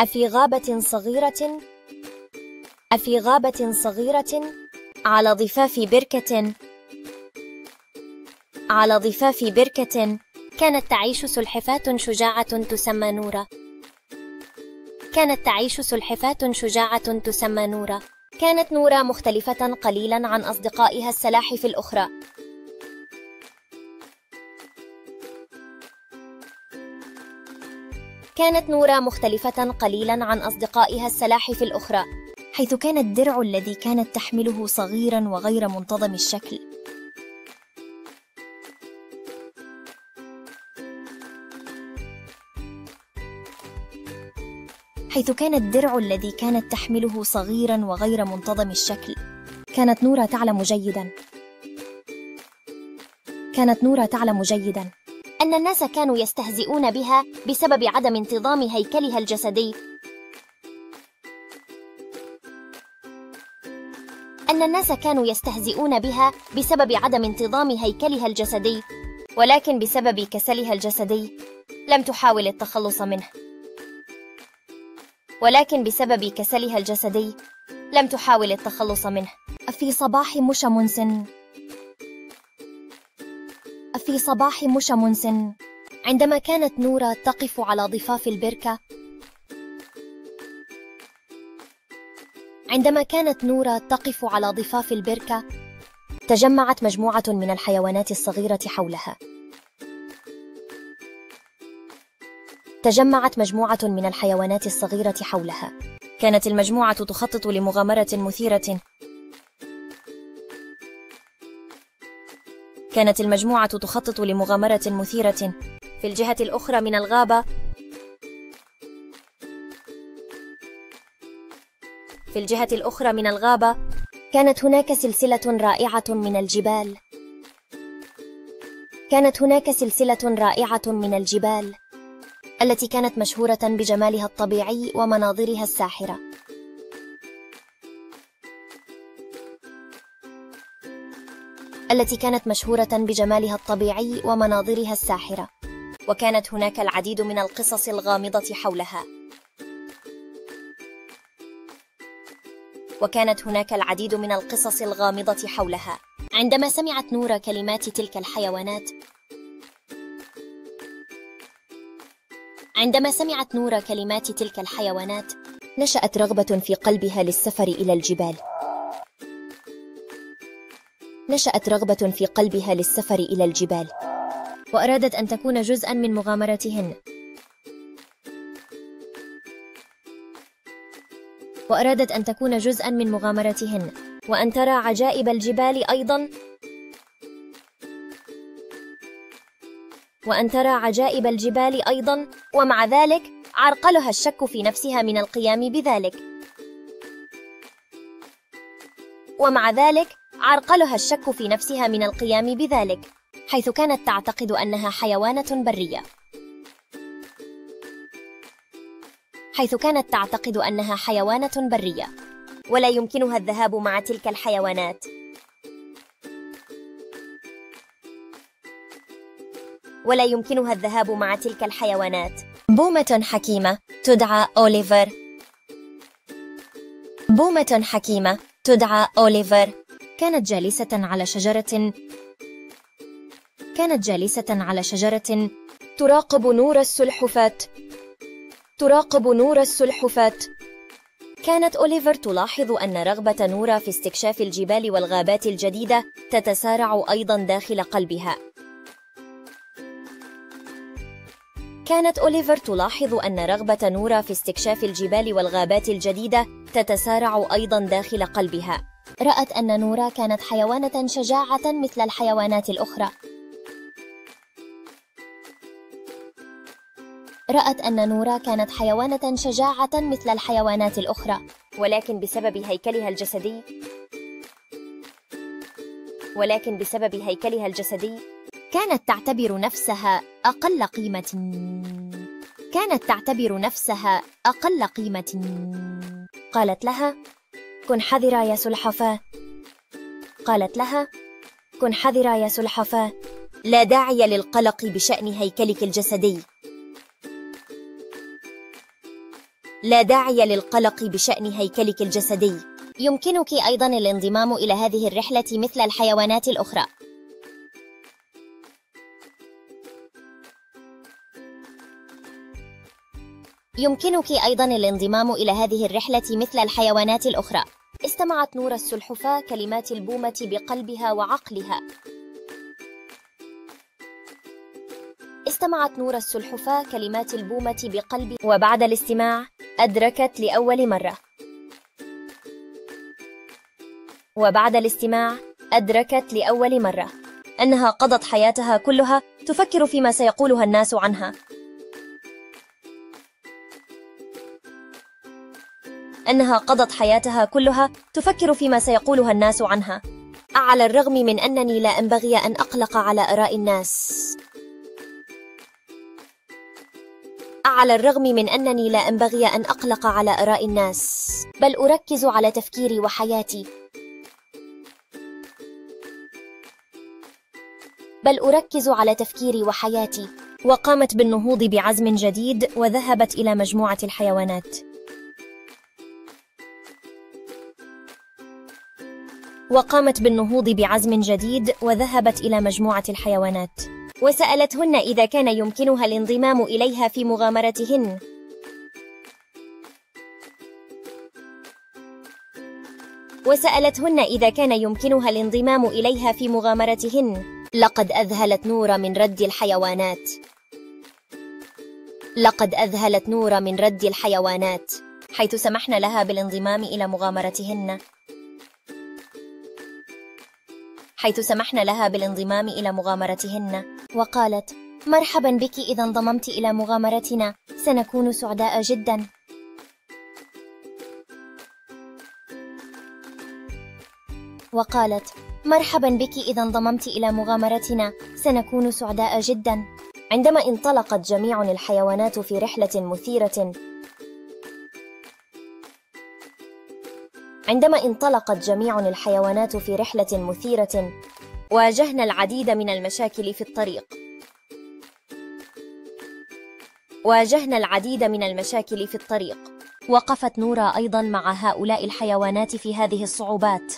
أفي غابة صغيرة أفي غابة صغيرة على ضفاف بركة على ضفاف بركة كانت تعيش سلحفاة شجاعة تسمى نورا. كانت تعيش سلحفاة شجاعة تسمى نورا. كانت نورا مختلفة قليلا عن أصدقائها السلاحف الأخرى. كانت نورا مختلفة قليلا عن أصدقائها السلاحف الأخرى، حيث كان الدرع الذي كانت تحمله صغيرا وغير منتظم الشكل. حيث كان الدرع الذي كانت تحمله صغيرا وغير منتظم الشكل. كانت نورا تعلم جيدا أن الناس كانوا يستهزئون بها بسبب عدم انتظام هيكلها الجسدي. ولكن بسبب كسلها الجسدي لم تحاول التخلص منه. في صباح مشمس عندما كانت نورا تقف على ضفاف البركة، تجمعت مجموعة من الحيوانات الصغيرة حولها. كانت المجموعة تخطط لمغامرة مثيرة. في الجهة الأخرى من الغابة كانت هناك سلسلة رائعة من الجبال التي كانت مشهورة بجمالها الطبيعي ومناظرها الساحرة. وكانت هناك العديد من القصص الغامضة حولها. عندما سمعت نورا كلمات تلك الحيوانات نشأت رغبة في قلبها للسفر إلى الجبال. وأرادت أن تكون جزءا من مغامرتهن، وأن ترى عجائب الجبال أيضا. ومع ذلك عرقلها الشك في نفسها من القيام بذلك. حيث كانت تعتقد أنها حيوانة برية، ولا يمكنها الذهاب مع تلك الحيوانات. بومة حكيمة تدعى أوليفر كانت جالسة على شجرة تراقب نور السلحفاة. كانت أوليفر تلاحظ أن رغبة نورا في استكشاف الجبال والغابات الجديدة تتسارع أيضا داخل قلبها. رأت أن نورا كانت حيوانة شجاعة مثل الحيوانات الأخرى. ولكن بسبب هيكلها الجسدي كانت تعتبر نفسها أقل قيمة. قالت لها: كن حذرة يا سلحفاة. لا داعي للقلق بشأن هيكلك الجسدي. لا داعي للقلق بشأن هيكلك الجسدي. يمكنك أيضا الانضمام إلى هذه الرحلة مثل الحيوانات الأخرى. يمكنك أيضا الانضمام إلى هذه الرحلة مثل الحيوانات الأخرى. استمعت نورا السلحفاة كلمات البومة بقلبها وعقلها. استمعت نورا السلحفاة كلمات البومة بقلبها، وبعد الاستماع أدركت لأول مرة. وبعد الاستماع أدركت لأول مرة أنها قضت حياتها كلها تفكر فيما سيقولها الناس عنها. أنها قضت حياتها كلها تفكر فيما سيقولها الناس عنها، على الرغم من أنني لا أنبغي أن أقلق على آراء الناس. على الرغم من أنني لا أنبغي أن أقلق على آراء الناس، بل أركز على تفكيري وحياتي. بل أركز على تفكيري وحياتي. وقامت بالنهوض بعزم جديد وذهبت إلى مجموعة الحيوانات. وقامت بالنهوض بعزم جديد وذهبت إلى مجموعة الحيوانات، وسألتهن إذا كان يمكنها الانضمام إليها في مغامرتهن. وسألتهن إذا كان يمكنها الانضمام إليها في مغامرتهن. لقد أذهلت نورا من رد الحيوانات. لقد أذهلت نورا من رد الحيوانات، حيث سمحن لها بالانضمام إلى مغامرتهن. حيث سمحن لها بالانضمام إلى مغامرتهن، وقالت: مرحبا بك، إذا انضممت إلى مغامرتنا سنكون سعداء جدا. وقالت: مرحبا بك، إذا انضممت إلى مغامرتنا سنكون سعداء جدا. عندما انطلقت جميع الحيوانات في رحلة مثيرة عندما انطلقت جميع الحيوانات في رحلة مثيرة، واجهنا العديد من المشاكل في الطريق. واجهنا العديد من المشاكل في الطريق. وقفت نورا أيضا مع هؤلاء الحيوانات في هذه الصعوبات.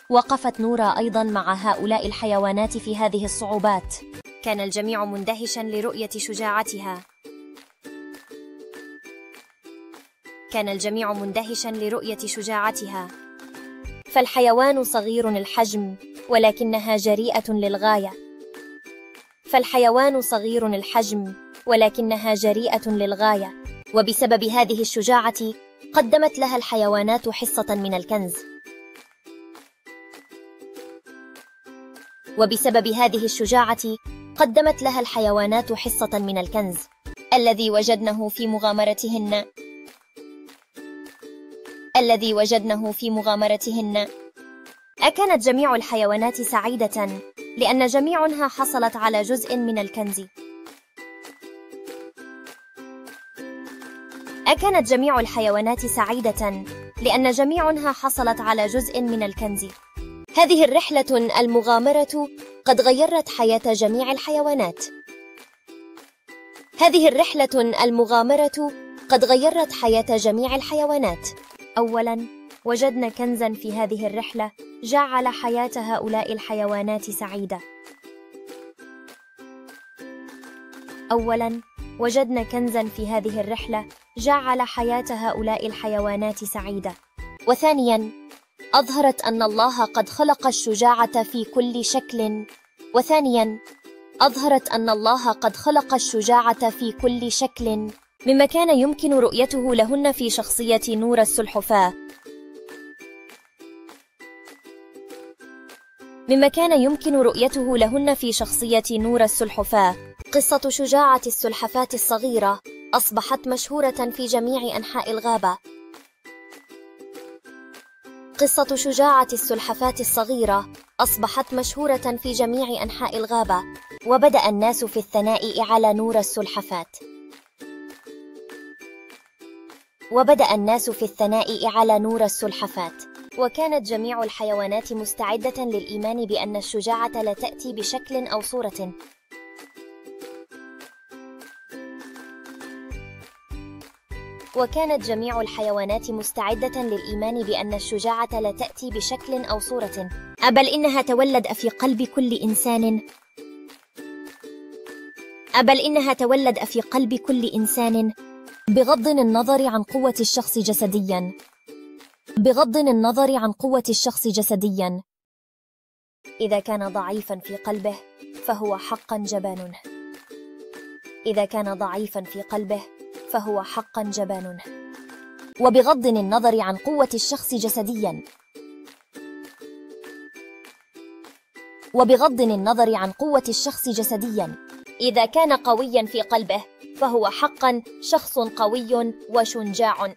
وقفت نورا أيضا مع هؤلاء الحيوانات في هذه الصعوبات. كان الجميع مندهشا لرؤية شجاعتها. كان الجميع مندهشا لرؤية شجاعتها. فالحيوان صغير الحجم ولكنها جريئة للغاية. فالحيوان صغير الحجم ولكنها جريئة للغاية. وبسبب هذه الشجاعة قدمت لها الحيوانات حصة من الكنز. وبسبب هذه الشجاعة قدمت لها الحيوانات حصة من الكنز الذي وجدنه في مغامرتهن. الذي وجدنه في مغامرتهن. أكانت جميع الحيوانات سعيدة لأن جميعها حصلت على جزء من الكنز. أكانت جميع الحيوانات سعيدة لأن جميعها حصلت على جزء من الكنز. هذه الرحلة المغامرة قد غيرت حياة جميع الحيوانات. هذه الرحلة المغامرة قد غيرت حياة جميع الحيوانات. أولاً، وجدنا كنزاً في هذه الرحلة جعل حياة هؤلاء الحيوانات سعيدة. أولاً، وجدنا كنزاً في هذه الرحلة جعل حياة هؤلاء الحيوانات سعيدة. وثانياً، أظهرت أن الله قد خلق الشجاعة في كل شكل. وثانياً، أظهرت أن الله قد خلق الشجاعة في كل شكل، مما كان يمكن رؤيته لهن في شخصية نورا السلحفاة. مما كان يمكن رؤيته لهن في شخصية نورا السلحفاة. قصة شجاعة السلحفاة الصغيرة أصبحت مشهورة في جميع أنحاء الغابة. قصة شجاعة السلحفاة الصغيرة أصبحت مشهورة في جميع أنحاء الغابة، وبدأ الناس في الثناء على نورا السلحفاة. وبدأ الناس في الثناء على نورا السلحفاة، وكانت جميع الحيوانات مستعدة للإيمان بأن الشجاعة لا تأتي بشكل أو صورة. وكانت جميع الحيوانات مستعدة للإيمان بأن الشجاعة لا تأتي بشكل أو صورة، بل إنها تولد في قلب كل إنسان بغض النظر عن قوة الشخص جسدياً. إذا كان ضعيفاً في قلبه فهو حقاً جبان. وبغض النظر عن قوة الشخص جسدياً، إذا كان قوياً في قلبه فهو حقاً شخص قوي وشجاع.